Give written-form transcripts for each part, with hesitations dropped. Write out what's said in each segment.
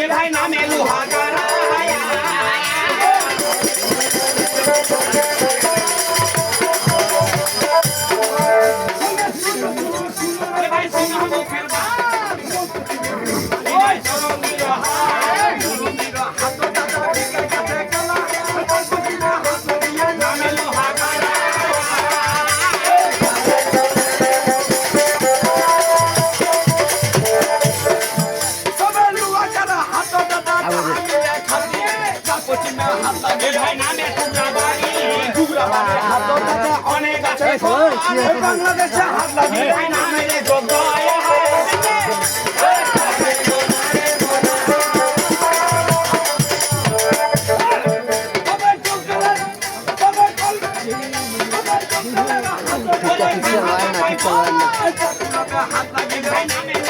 भाई नाम অনেক আছে বাংলাদেশে হাত লাগিয়ে নামে যোগ্য হাত লাগিয়ে নামে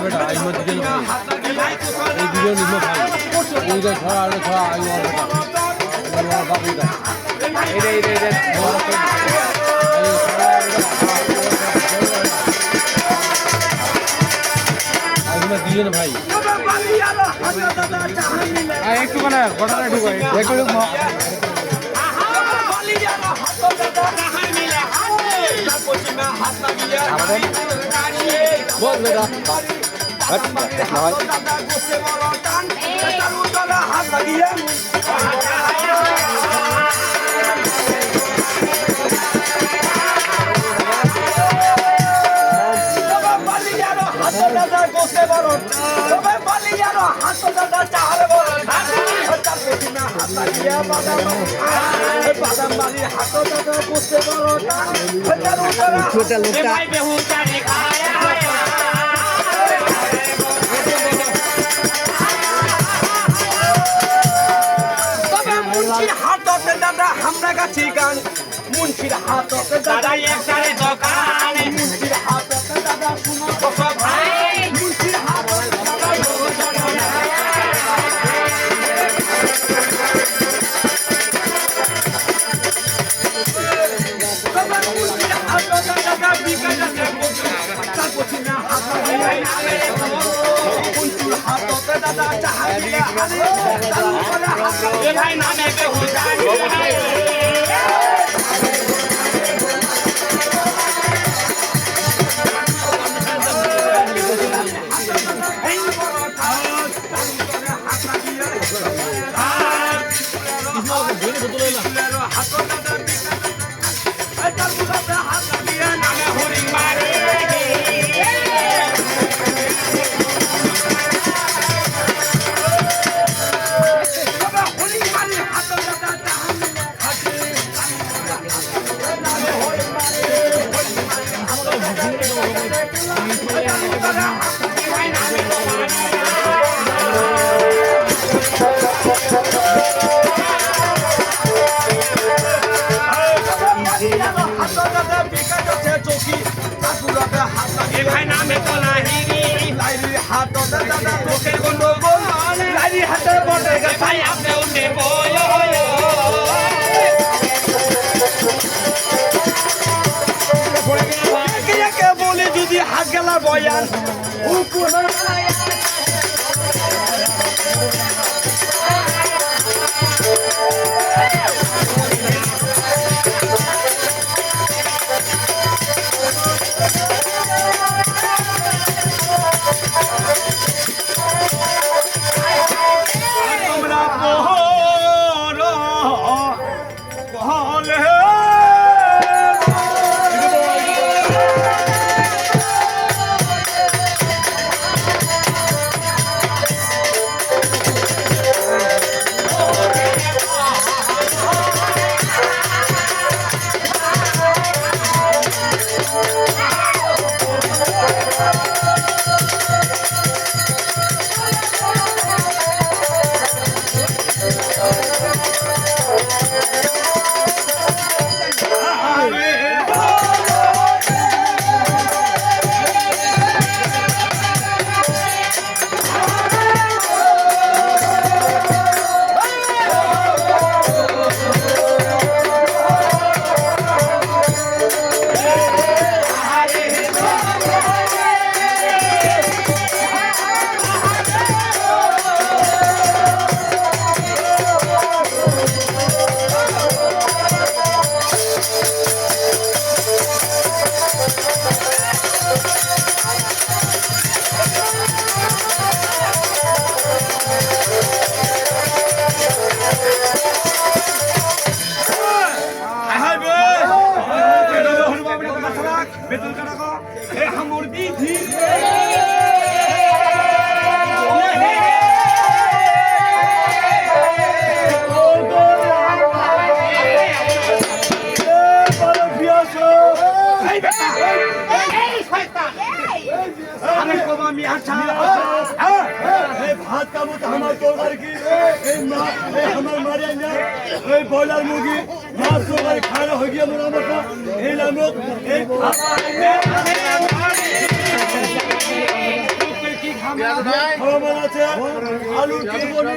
बेटा आई मत दीजिए ना भाई ये वीडियो निम्न भाई इधर थोड़ा आयु और बेटा बाबू इधर इधर आई मत दीजिए ना भाई एक तो बना घोड़ा नहीं ठुका एक लोग बोल बेटा हाथ लगिए छोटा लोटा দাদা আমরা কাছে গান মুন্সির হাত দাদা একসারে দোকান মুন্সির হাত দাদা শুনো ভাই মুন্সির হাত ভাই নামে বলে যদি হাত গেলা বয়ান বিধি ভাত খাবো তো আমার তরকারি কি আমার মারিয়া না ওই ব্রয়লার মুরগি মাছ তরকারি খাওয়া হয়ে গিয়ে আমার মতো এই লোক এই খাবার আছে আলুর চর্বি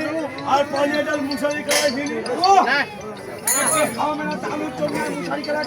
আর পানীয় ডাল মুসারি করা দিন আলুর চর্বি মুসারি করা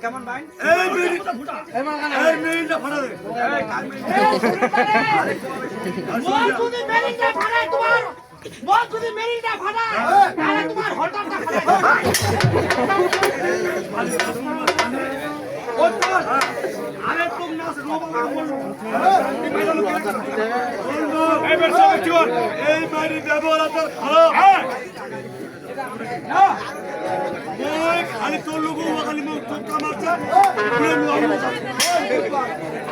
কেমন ভাই এই বাড়ির ব্যবহার আপনার খারাপ খালি তোর লোক খালি মারছে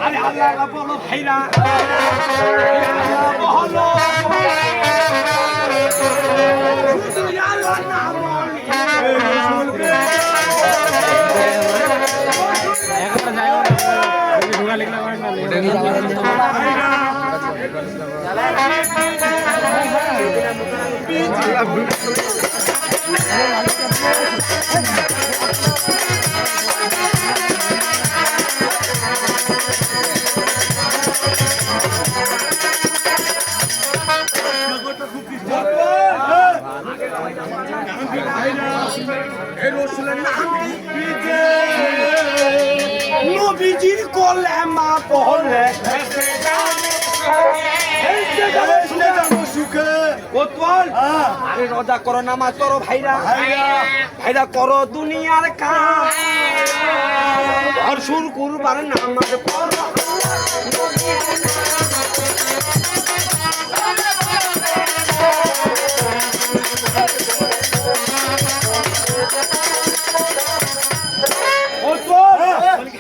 আরে আল্লাহ বলো ভাইরা বলো নবীজির কলেমা পড়লে আরে রোজা করো নামাজ করো ভাইরা ভাইরা করো দুনিয়ার কাজ আর শুরু করবার নামাজ পড়ো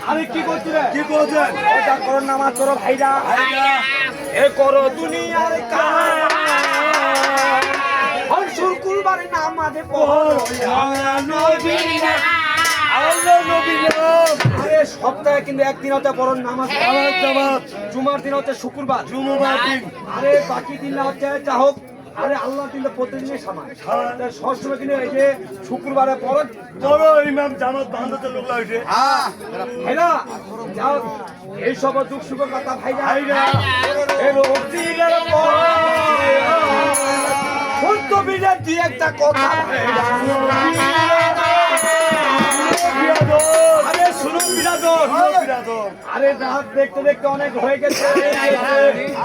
আরে কি করছিস কি করছেন রোজা করো নামাজ করো ভাইরা এ করো দুনিয়ার কাজ আর শুরু করবার নামাজ পড়ো আরে সপ্তাহে কিন্তু একদিন হতে বড় নামাজ জুমার দিন হচ্ছে শুক্রবার জুমার দিন আরে বাকি দিন হচ্ছে যা হোক আরে আল্লাহ দিলে প্রতিদিনই সামান সবসময় কিন্তু এই যে শুক্রবারে পড়ো বড় ইমাম জামাত বান্ধবদের লোক লাগছে ভাইরা যাও এই সব দুঃখ সুখের কথা ভাইরা এর অতিরের পর বিরাট দিয়ে একটা কথা আরে শুনুন বিরাদর আরে রাত দেখতে দেখতে অনেক হয়ে গেছে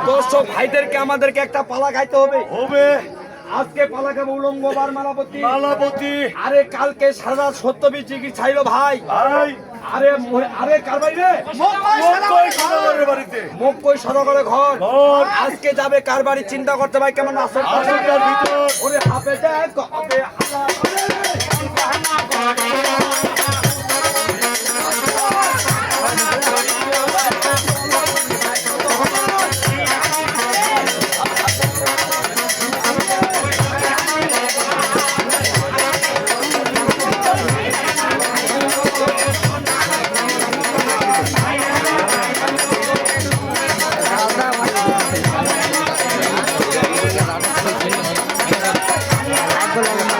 দর্শক ভাইদেরকে আমাদেরকে একটা পালা খাইতে হবে আজকে পালাগাবো উলঙ্গ বার মালাপতি। মালাপতি। আরে কালকে সারা রাত সত্যবীর চিকিৎসা চাইলো ভাই। ভাই। আরে কার বাড়ি রে? সদাগরের বাড়িতে। মক্কই সদাগরের ঘর। ঘর। আজকে যাবে কার বাড়ি চিন্তা করতে ভাই কেমন আসর আসরটার ভিতর। ওরে হাফে দেখ হবে আলা Aku